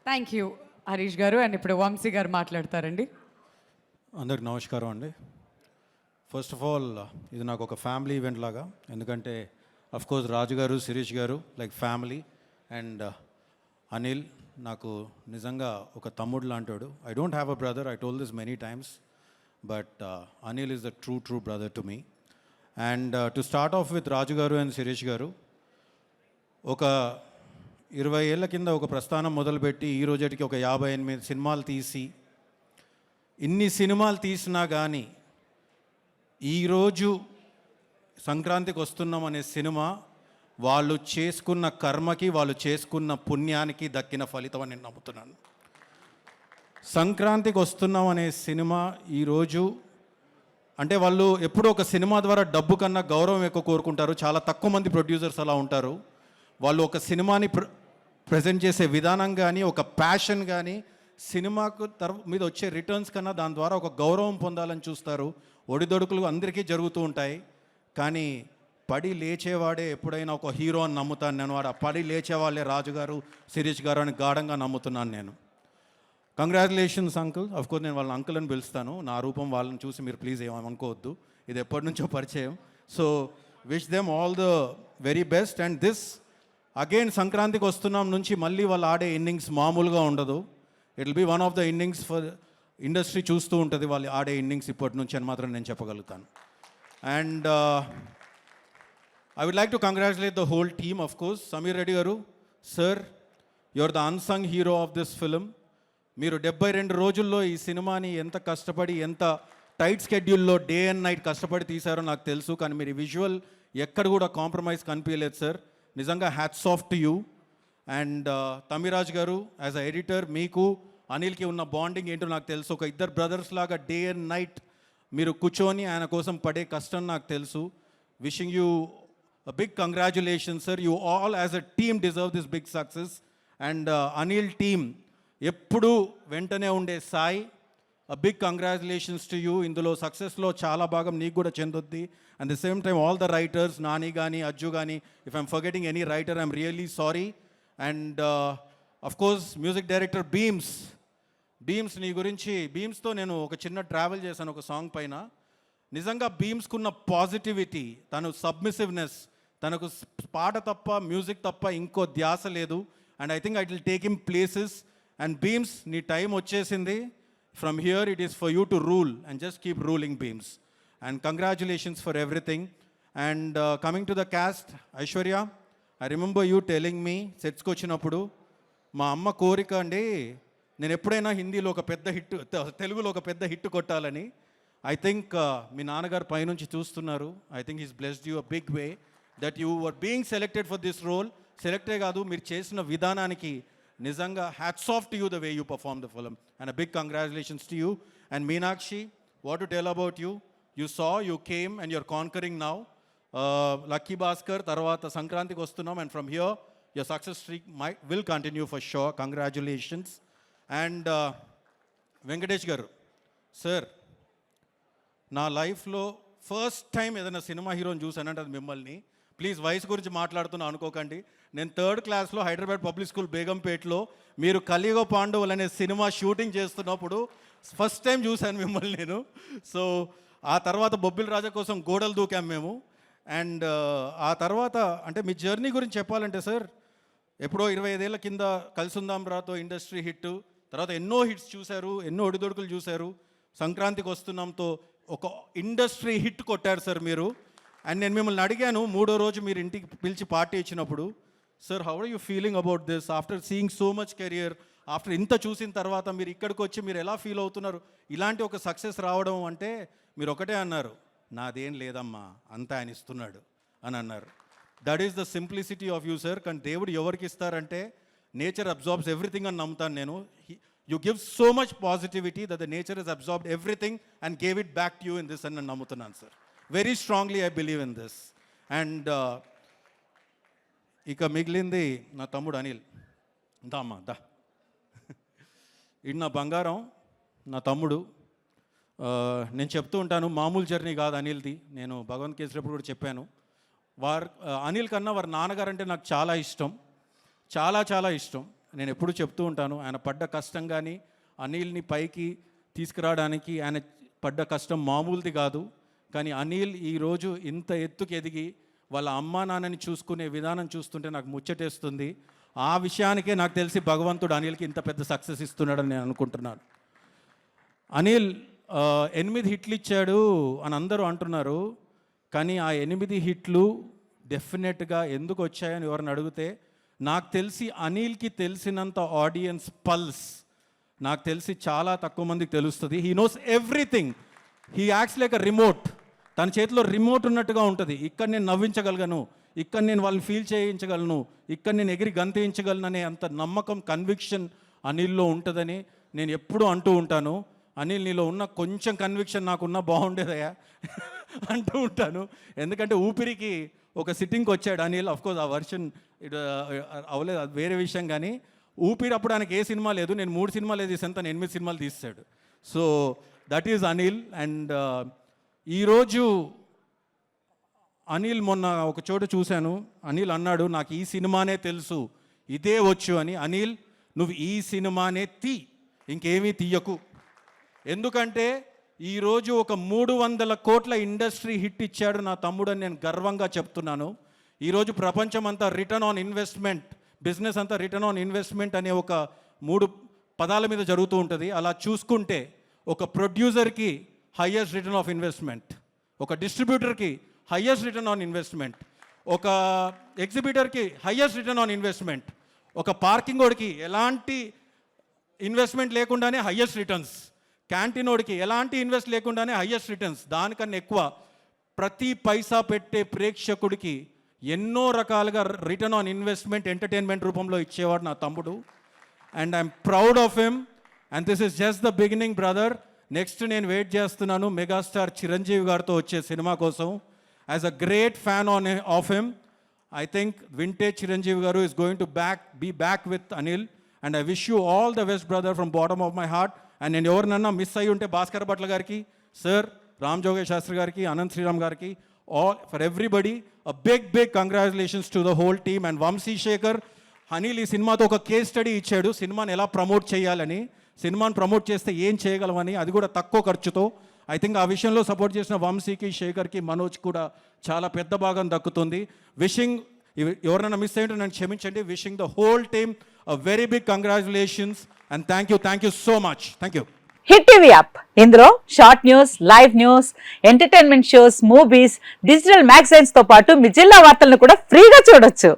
Thank you Harish గారు. And ఇప్పుడు వంశీ గారు మాట్లాడతారండి. అందరికి నమస్కారం అండి. ఫస్ట్ ఆఫ్ ఆల్ ఇది నాకు ఒక ఫ్యామిలీ ఈవెంట్ లాగా, ఎందుకంటే కోర్స్ రాజు గారు, శిరీష్ గారు లైక్ ఫ్యామిలీ, అండ్ అనిల్ నాకు నిజంగా ఒక తమ్ముడు లాంటాడు. I don't have a brother, I told this many times, but Anil is the true brother to me. And to start off with Raju garu and Sirish గారు, ఒక 20 ఏళ్ళ కింద ఒక ప్రస్థానం మొదలుపెట్టి ఈ రోజుకి ఒక 58 సినిమాలు తీసి, ఇన్ని సినిమాలు తీసినా కానీ ఈరోజు సంక్రాంతికి వస్తున్నాం అనే సినిమా వాళ్ళు చేసుకున్న కర్మకి, వాళ్ళు చేసుకున్న పుణ్యానికి దక్కిన ఫలితం అని నేను నమ్ముతున్నాను. సంక్రాంతికి వస్తున్నాం అనే సినిమా ఈరోజు అంటే వాళ్ళు ఎప్పుడూ ఒక సినిమా ద్వారా డబ్బు కన్నా గౌరవం ఎక్కువ కోరుకుంటారు. చాలా తక్కువ మంది ప్రొడ్యూసర్స్ అలా ఉంటారు. వాళ్ళు ఒక సినిమాని ప్రజెంట్ చేసే విధానం కానీ, ఒక ప్యాషన్ కానీ, సినిమాకు మీద వచ్చే రిటర్న్స్ కన్నా దాని ద్వారా ఒక గౌరవం పొందాలని చూస్తారు. ఒడిదొడుకులు అందరికీ జరుగుతూ ఉంటాయి, కానీ పడి లేచేవాడే ఎప్పుడైనా ఒక హీరో అని నమ్ముతాను నేను. వాడు పడి లేచేవాళ్ళే రాజు గారు, శిరీష్ గారు అని గాఢంగా నమ్ముతున్నాను నేను. Congratulations uncle. కోర్స్ నేను వాళ్ళని అంకుల్ అని పిలుస్తాను, నా రూపం వాళ్ళని చూసి మీరు ప్లీజ్ ఏమనుకోవద్దు, ఇది ఎప్పటి నుంచో పరిచయం. So wish them all the very best. And this again సంక్రాంతికి వస్తున్నాం నుంచి మళ్ళీ వాళ్ళు ఆడే ఇన్నింగ్స్ మామూలుగా ఉండదు. It will be one of the innings for industry చూస్తూ ఉంటుంది వాళ్ళు ఆడే ఇన్నింగ్స్ ఇప్పటి నుంచి అని మాత్రం నేను చెప్పగలుగుతాను. And I would like to congratulate the whole team. Of course Sameer Reddy garu, sir, you are the unsung hero of this film. మీరు 72 రోజుల్లో ఈ సినిమాని ఎంత కష్టపడి, ఎంత టైట్ స్కెడ్యూల్లో డే అండ్ నైట్ కష్టపడి తీశారో నాకు తెలుసు, కానీ మీరు విజువల్ ఎక్కడ కూడా కాంప్రమైజ్ కనిపించలేదు సార్. నిజంగా hats off to you. And Tamiraj గారు, యాజ్ అ ఎడిటర్, మీకు అనిల్కి ఉన్న బాండింగ్ ఏంటో నాకు తెలుసు. ఒక ఇద్దరు బ్రదర్స్ లాగా డే అండ్ నైట్ మీరు కూర్చొని ఆయన కోసం పడే కష్టం నాకు తెలుసు. Wishing you a big congratulations sir, you all as a team deserve this big success. And Anil team ఎప్పుడు వెంటనే ఉండే Sai, a big congratulations to you. ఇందులో సక్సెస్లో చాలా భాగం నీకు కూడా చెందుద్ది. And the same time all the writers, Nani కానీ, అజ్జు కానీ, if I'm forgetting any writer I'm really sorry. And of course music director Bheems నీ గురించి, బీమ్స్తో నేను ఒక చిన్న ట్రావెల్ చేశాను ఒక సాంగ్ పైన. నిజంగా బీమ్స్కున్న పాజిటివిటీ, తను సబ్మిసివ్నెస్, తనకు పాట తప్ప, మ్యూజిక్ తప్ప ఇంకో ధ్యాస లేదు. And I think I will take him places. And Bheems, నీ టైం వచ్చేసింది. From here it is for you to rule and just keep ruling Bheems. And congratulations for everything. And coming to the cast, Aishwarya, I remember you telling me సెట్స్కి వచ్చినప్పుడు, మా అమ్మ కోరిక అండి నేను ఎప్పుడైనా హిందీలో ఒక పెద్ద హిట్, తెలుగులో ఒక పెద్ద హిట్ కొట్టాలని. ఐ థింక్ మీ నాన్నగారు పైనుంచి చూస్తున్నారు. I think is blessed you a big way that you were being selected for this role. సెలెక్టే కాదు, మీరు చేసిన విధానానికి నిజంగా hats off to you the way you perform the film. And a big congratulations to you. And Meenakshi, what to tell about you? You saw, you came and you're conquering now. Lucky Bhaskar తర్వాత సంక్రాంతికి వస్తున్నాం, and from here your success streak will continue for sure. Congratulations. And Venkatesh గారు, sir, నా లైఫ్లో first time ఏదైనా cinema హీరోని చూసానంటే అది మిమ్మల్ని. ప్లీజ్ వయసు గురించి మాట్లాడుతున్నా అనుకోకండి. నేను 3rd క్లాస్లో హైదరాబాద్ పబ్లిక్ స్కూల్ బేగంపేటలో మీరు కలియుగ పాండవులు అనే సినిమా షూటింగ్ చేస్తున్నప్పుడు ఫస్ట్ టైం చూశాను మిమ్మల్ని నేను. సో ఆ తర్వాత బొబ్బిల్ రాజా కోసం గోడలు దూకాం మేము. అండ్ ఆ తర్వాత అంటే మీ జర్నీ గురించి చెప్పాలంటే సార్, ఎప్పుడో 25 ఏళ్ళ కింద కలిసుందాం రాతో ఇండస్ట్రీ హిట్, తర్వాత ఎన్నో హిట్స్ చూశారు, ఎన్నో ఒడిదొడుకులు చూశారు. సంక్రాంతికి వస్తున్నాంతో ఒక ఇండస్ట్రీ హిట్ కొట్టారు సార్ మీరు. అండ్ నేను మిమ్మల్ని అడిగాను 3వ రోజు మీరు ఇంటికి పిలిచి పార్టీ ఇచ్చినప్పుడు, sir how are you feeling about this after seeing so much career, after ఇంత చూసిన తర్వాత మీరు ఇక్కడికి వచ్చి మీరు ఎలా ఫీల్ అవుతున్నారు, ఇలాంటి ఒక సక్సెస్ రావడం అంటే? మీరు ఒకటే అన్నారు, నాదేం లేదమ్మా, అంతా ఆయన ఇస్తున్నాడు అని అన్నారు. That is the simplicity of you sir. కానీ దేవుడు ఎవరికి ఇస్తారంటే నేచర్ అబ్జార్బ్స్ ఎవ్రీథింగ్ అని నమ్ముతాను నేను. You give so much positivity that the nature has absorbed everything and gave it back to you in this, and నమ్ముతున్నాను sir. Very strongly I believe in this. And ఇక మిగిలింది నా తమ్ముడు అనిల్. అమ్మా దా, ఇది నా బంగారం, నా తమ్ముడు. నేను చెప్తూ ఉంటాను, మామూలు జర్నీ కాదు అనిల్ది. నేను భగవంత్ కేసరిప్పుడు కూడా చెప్పాను. అనిల్ కన్నా వారి నాన్నగారు అంటే నాకు చాలా ఇష్టం, చాలా చాలా ఇష్టం. నేను ఎప్పుడూ చెప్తూ ఉంటాను, ఆయన పడ్డ కష్టం కానీ అనిల్ని పైకి తీసుకురావడానికి ఆయన పడ్డ కష్టం మామూలుది కాదు. కానీ అనిల్ ఈరోజు ఇంత ఎత్తుకు ఎదిగి వాళ్ళ అమ్మా నాన్నని చూసుకునే విధానం చూస్తుంటే నాకు ముచ్చటేస్తుంది. ఆ విషయానికే నాకు తెలిసి భగవంతుడు అనిల్కి ఇంత పెద్ద సక్సెస్ ఇస్తున్నాడని నేను అనుకుంటున్నాను. అనిల్ 8 హిట్లు ఇచ్చాడు అని అందరూ అంటున్నారు. కానీ ఆ 8 హిట్లు డెఫినెట్గా ఎందుకు వచ్చాయని ఎవరిని అడిగితే, నాకు తెలిసి అనిల్కి తెలిసినంత ఆడియన్స్ పల్స్ నాకు తెలిసి చాలా తక్కువ మందికి తెలుస్తుంది. He knows everything. He acts like a remote. తన చేతిలో రిమోట్ ఉన్నట్టుగా ఉంటుంది. ఇక్కడ నేను నవ్వించగలను, ఇక్కడ నేను వాళ్ళని ఫీల్ చేయించగలను, ఇక్కడ నేను ఎగిరి గంతేయించగలను అనే అంత నమ్మకం, కన్విక్షన్ అనిల్లో ఉంటుందని నేను ఎప్పుడూ అంటూ ఉంటాను. అనిల్, నీలో ఉన్న కొంచెం కన్విక్షన్ నాకున్నా బాగుండేదయ్యా అంటూ ఉంటాను. ఎందుకంటే ఊపిరికి ఒక సిట్టింగ్కి వచ్చాడు అనిల్. అఫ్కోర్స్ ఆ వర్షన్ అవ్వలేదు, అది వేరే విషయం. కానీ ఊపిరి అప్పుడు ఆయనకి ఏ సినిమా లేదు. నేను 3 సినిమాలు తీసాను, తను 8 సినిమాలు తీస్తాడు. So that is Anil. And ఈరోజు అనిల్ మొన్న ఒక చోట చూశాను, అనిల్ అన్నాడు, నాకు ఈ సినిమానే తెలుసు, ఇదే వచ్చు అని. అనిల్, నువ్వు ఈ సినిమానే ఇంకేమీ తీయకు. ఎందుకంటే ఈరోజు ఒక 300 కోట్ల ఇండస్ట్రీ హిట్ ఇచ్చాడు నా తమ్ముడు అని నేను గర్వంగా చెప్తున్నాను. ఈరోజు ప్రపంచమంతా రిటర్న్ ఆన్ ఇన్వెస్ట్మెంట్, బిజినెస్ అంతా రిటర్న్ ఆన్ ఇన్వెస్ట్మెంట్ అనే ఒక 3 పదాల మీద జరుగుతూ ఉంటుంది. అలా చూసుకుంటే ఒక ప్రొడ్యూసర్కి హయ్యెస్ట్ రిటర్న్ ఆఫ్ ఇన్వెస్ట్మెంట్, ఒక డిస్ట్రిబ్యూటర్కి హయ్యెస్ట్ రిటర్న్ ఆన్ ఇన్వెస్ట్మెంట్, ఒక ఎగ్జిబిటర్కి హయ్యెస్ట్ రిటర్న్ ఆన్ ఇన్వెస్ట్మెంట్, ఒక పార్కింగ్ వాడికి ఎలాంటి ఇన్వెస్ట్మెంట్ లేకుండానే హయ్యెస్ట్ రిటర్న్స్, క్యాంటీన్ వాడికి ఎలాంటి ఇన్వెస్ట్ లేకుండానే హయ్యెస్ట్ రిటర్న్స్. దానికన్నా ఎక్కువ ప్రతి పైసా పెట్టే ప్రేక్షకుడికి ఎన్నో రకాలుగా రిటర్న్ ఆన్ ఇన్వెస్ట్మెంట్ ఎంటర్టైన్మెంట్ రూపంలో ఇచ్చేవాడు నా తమ్ముడు. And I'm proud of him. And this is just the beginning brother. Next నేను వెయిట్ చేస్తున్నాను మెగాస్టార్ చిరంజీవి గారితో వచ్చే సినిమా కోసం. As a great fan of him, I think vintage Chiranjeevi గారు is going to be back with Anil. And I wish you all the best brother from bottom of my heart. And నేను ఎవరినన్నా miss అయ్యి ఉంటే భాస్కర్ భట్ల గారికి, sir, Ram జోగేష్ Sastry గారికి, అనంత్ శ్రీరామ్ గారికి, all for everybody a big congratulations to the whole team. And Vamsi Shekhar, Anil ఈ సినిమాతో ఒక కేస్ స్టడీ ఇచ్చాడు, సినిమాని ఎలా ప్రమోట్ చేయాలని, సినిమాని ప్రమోట్ చేస్తే ఏం చేయగలమని, అది కూడా తక్కువ ఖర్చుతో. ఐ థింక్ ఆ విషయంలో సపోర్ట్ చేసిన వంశీకి, శేఖర్కి, మనోజ్ కూడా చాలా పెద్ద భాగం దక్కుతుంది. విషింగ్, ఎవరైనా మిస్ అయ్యింటే నన్ను క్షమించండి. Wishing the whole team a very big congratulations and thank you so much. Thank you. Hit TV app, ఇందులో short news, live news, entertainment shows, movies, digital magazines తో పాటు మీ జిల్లా వార్తలను కూడా ఫ్రీగా చూడొచ్చు.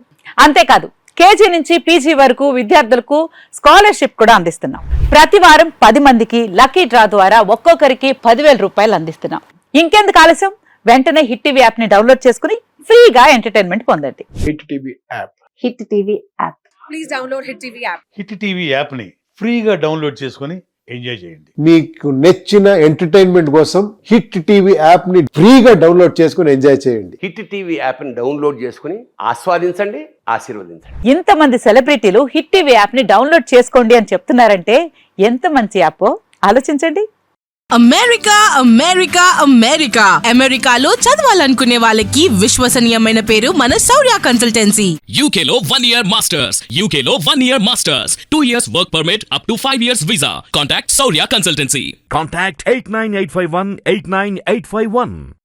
అంతేకాదు కేజీ నుంచి పీజీ వరకు విద్యార్థులకు స్కాలర్షిప్ కూడా అందిస్తున్నాం. ప్రతి వారం 10 మందికి లక్కీ డ్రా ద్వారా ఒక్కొక్కరికి 10,000 రూపాయలు అందిస్తున్నాం. ఇంకెందుకు ఆలస్యం, వెంటనే హిట్ టీవీ యాప్ ని డౌన్లోడ్ చేసుకుని ఫ్రీగా ఎంటర్టైన్మెంట్ పొందండి. Hit TV app. Hit TV app. Please download Hit TV app. Hit TV యాప్ని ఫ్రీగా డౌన్లోడ్ చేసుకొని ఎంజాయ్ చేయండి. మీకు నచ్చిన ఎంటర్టైన్మెంట్ కోసం హిట్ టీవీ యాప్ ని ఫ్రీగా డౌన్లోడ్ చేసుకుని ఎంజాయ్ చేయండి. హిట్ టీవీ యాప్ని డౌన్లోడ్ చేసుకుని ఆస్వాదించండి, ఆశీర్వదించండి. ఇంతమంది సెలబ్రిటీలు హిట్ టీవీ యాప్ ని డౌన్లోడ్ చేసుకోండి అని చెప్తున్నారంటే ఎంత మంచి యాప్ ఆలోచించండి. అమెరికా అమెరికా అమెరికా అమెరికాలో చదవాలనుకునే వాళ్ళకి విశ్వసనీయమైన పేరు మన శౌర్య కన్సల్టెన్సీ. UK లో 1 year masters, UK లో 1 year masters, 2 years work permit up to 5 years visa. Contact Saurya Consultancy. Contact 89851 89851.